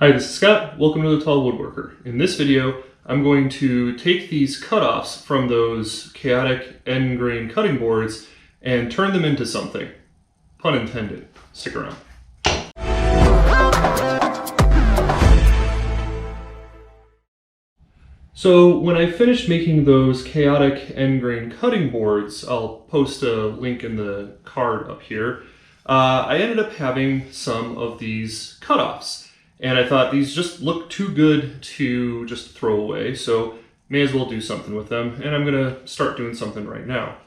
Hi, this is Scott. Welcome to the Untitled Woodworker. In this video, I'm going to take these cutoffs from those chaotic end grain cutting boards and turn them into something. Pun intended. Stick around. So when I finished making those chaotic end grain cutting boards, I'll post a link in the card up here, I ended up having some of these cutoffs. And I thought these just look too good to just throw away, so may as well do something with them, and I'm gonna start doing something right now.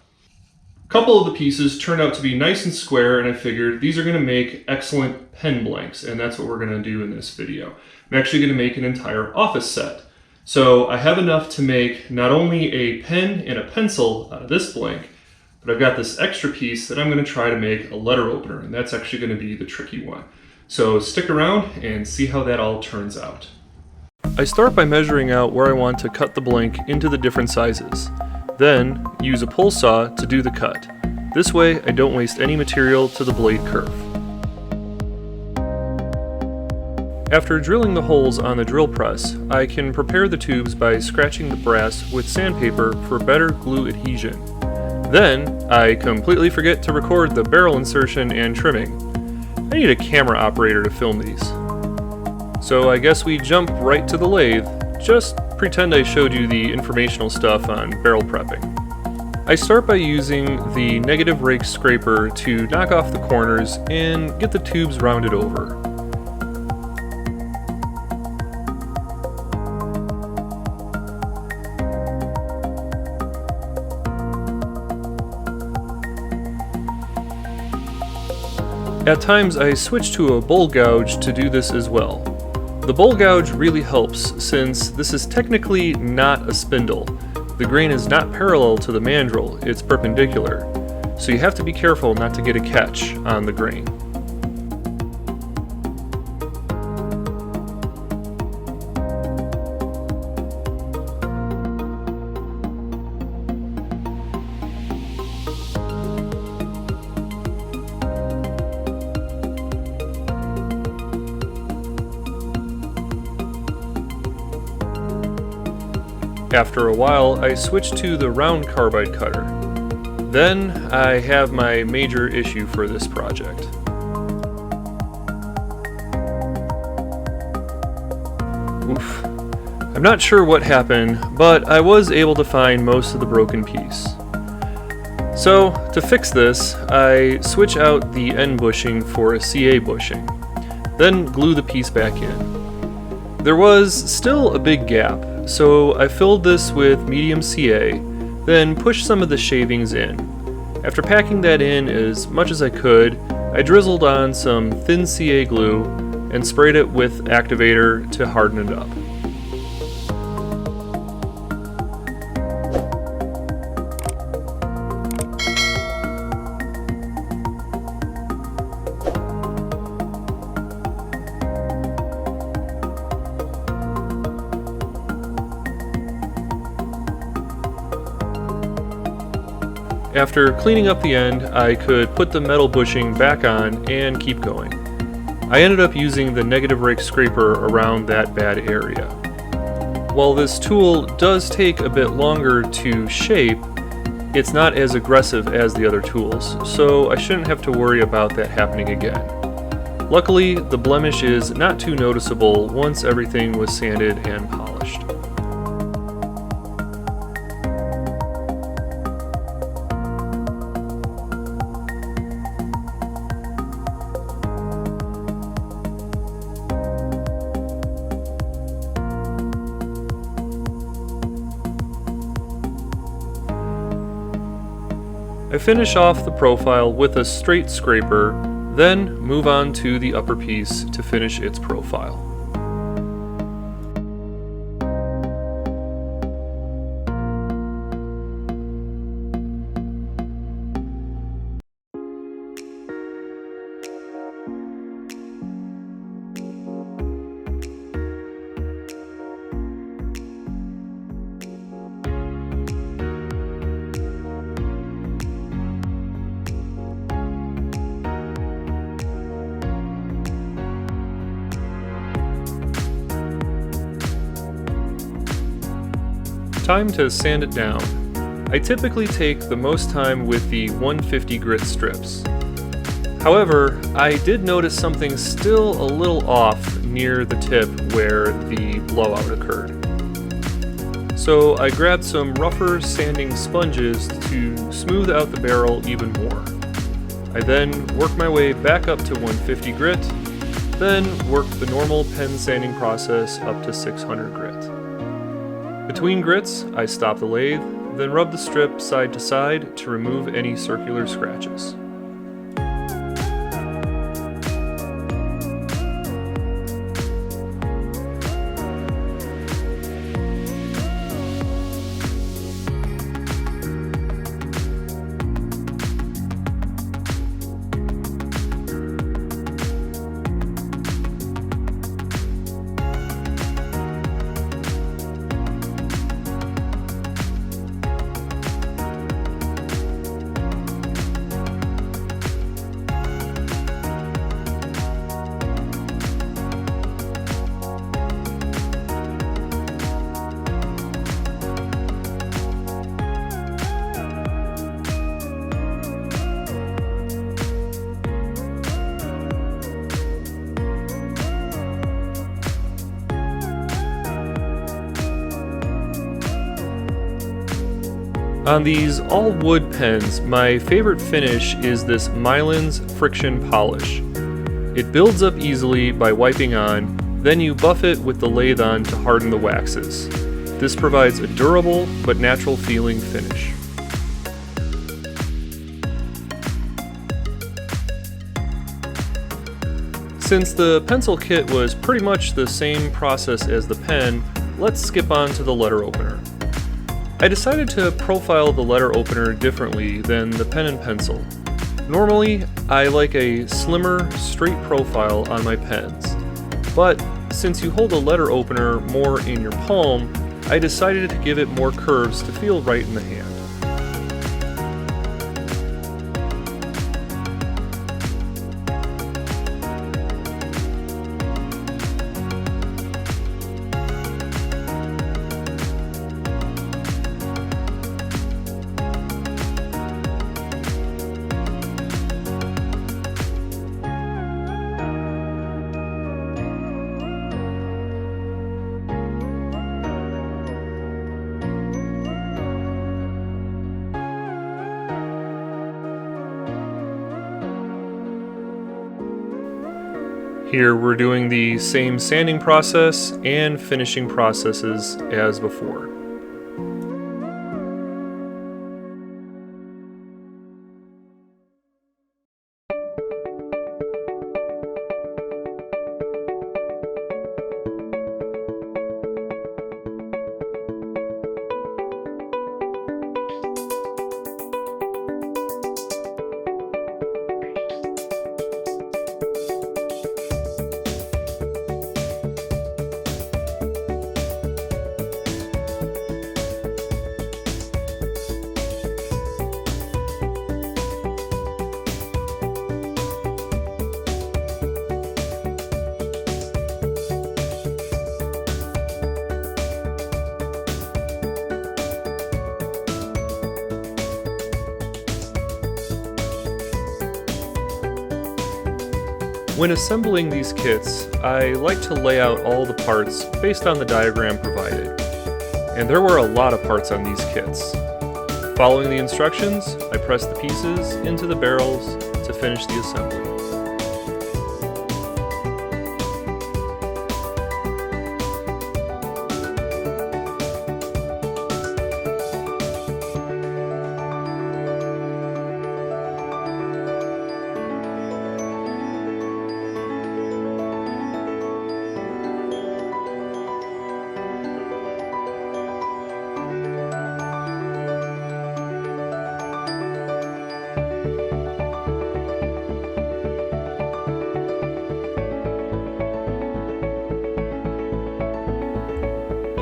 A couple of the pieces turned out to be nice and square, and I figured these are gonna make excellent pen blanks, and that's what we're gonna do in this video. I'm actually gonna make an entire office set. So I have enough to make not only a pen and a pencil out of this blank, but I've got this extra piece that I'm gonna try to make a letter opener, and that's actually gonna be the tricky one. So stick around and see how that all turns out. I start by measuring out where I want to cut the blank into the different sizes. Then use a pull saw to do the cut. This way I don't waste any material to the blade curve. After drilling the holes on the drill press, I can prepare the tubes by scratching the brass with sandpaper for better glue adhesion. Then I completely forget to record the barrel insertion and trimming. I need a camera operator to film these. So I guess we jump right to the lathe. Just pretend I showed you the informational stuff on barrel prepping. I start by using the negative rake scraper to knock off the corners and get the tubes rounded over. At times I switch to a bowl gouge to do this as well. The bowl gouge really helps since this is technically not a spindle. The grain is not parallel to the mandrel, it's perpendicular, so you have to be careful not to get a catch on the grain. After a while, I switch to the round carbide cutter. Then I have my major issue for this project. Oof. I'm not sure what happened, but I was able to find most of the broken piece. So, to fix this, I switch out the end bushing for a CA bushing, then glue the piece back in. There was still a big gap, so I filled this with medium CA, then pushed some of the shavings in. After packing that in as much as I could, I drizzled on some thin CA glue and sprayed it with activator to harden it up. After cleaning up the end, I could put the metal bushing back on and keep going. I ended up using the negative rake scraper around that bad area. While this tool does take a bit longer to shape, it's not as aggressive as the other tools, so I shouldn't have to worry about that happening again. Luckily, the blemish is not too noticeable once everything was sanded and polished. I finish off the profile with a straight scraper, then move on to the upper piece to finish its profile. Time to sand it down. I typically take the most time with the 150 grit strips. However, I did notice something still a little off near the tip where the blowout occurred. So I grabbed some rougher sanding sponges to smooth out the barrel even more. I then worked my way back up to 150 grit, then worked the normal pen sanding process up to 600 grit. Between grits, I stopped the lathe, then rubbed the strip side to side to remove any circular scratches. On these all-wood pens, my favorite finish is this Mylan's friction polish. It builds up easily by wiping on, then you buff it with the lathe on to harden the waxes. This provides a durable but natural feeling finish. Since the pencil kit was pretty much the same process as the pen, let's skip on to the letter opener. I decided to profile the letter opener differently than the pen and pencil. Normally, I like a slimmer, straight profile on my pens, but since you hold a letter opener more in your palm, I decided to give it more curves to feel right in the hand. Here we're doing the same sanding process and finishing processes as before. When assembling these kits, I like to lay out all the parts based on the diagram provided. And there were a lot of parts on these kits. Following the instructions, I pressed the pieces into the barrels to finish the assembly.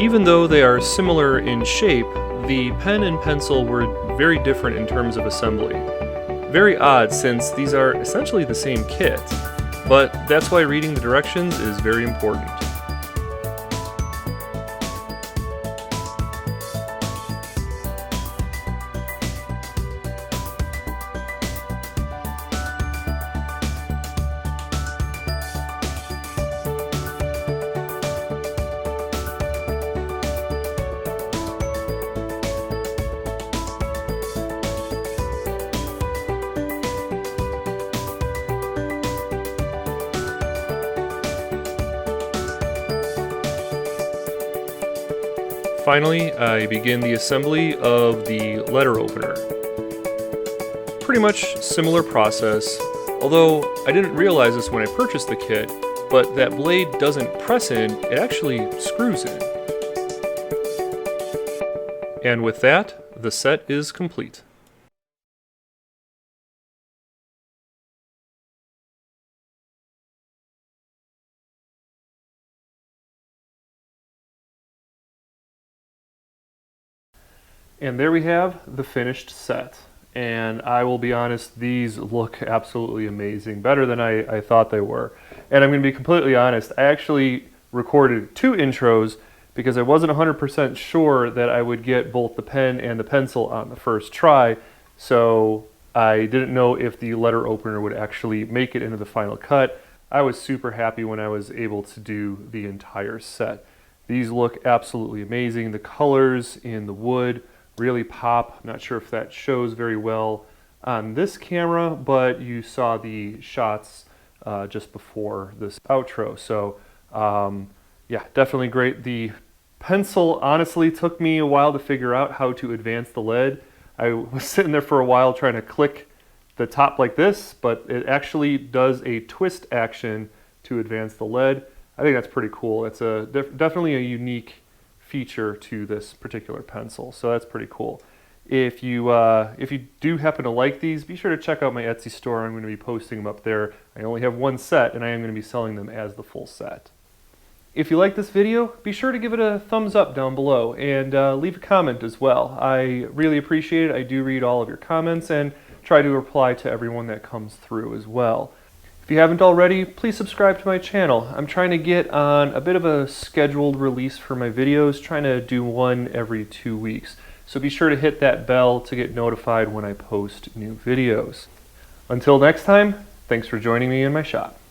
Even though they are similar in shape, the pen and pencil were very different in terms of assembly. Very odd since these are essentially the same kit, but that's why reading the directions is very important. Finally, I begin the assembly of the letter opener. Pretty much similar process, although I didn't realize this when I purchased the kit, but that blade doesn't press in, it actually screws in. And with that, the set is complete. And there we have the finished set. And I will be honest, these look absolutely amazing, better than I thought they were. And I'm going to be completely honest, I actually recorded 2 intros because I wasn't 100% sure that I would get both the pen and the pencil on the first try, so I didn't know if the letter opener would actually make it into the final cut. I was super happy when I was able to do the entire set. These look absolutely amazing. The colors in the wood really pop. I'm not sure if that shows very well on this camera, but you saw the shots just before this outro. So yeah, definitely great. The pencil honestly took me a while to figure out how to advance the lead. I was sitting there for a while trying to click the top like this, but it actually does a twist action to advance the lead. I think that's pretty cool. It's definitely a unique feature to this particular pencil, so that's pretty cool. If you do happen to like these, be sure to check out my Etsy store. I'm going to be posting them up there. I only have 1 set, and I am going to be selling them as the full set. If you like this video, be sure to give it a thumbs up down below and leave a comment as well. I really appreciate it. I do read all of your comments and try to reply to everyone that comes through as well. If you haven't already, please subscribe to my channel. I'm trying to get on a bit of a scheduled release for my videos, trying to do 1 every 2 weeks. So be sure to hit that bell to get notified when I post new videos. Until next time, thanks for joining me in my shop.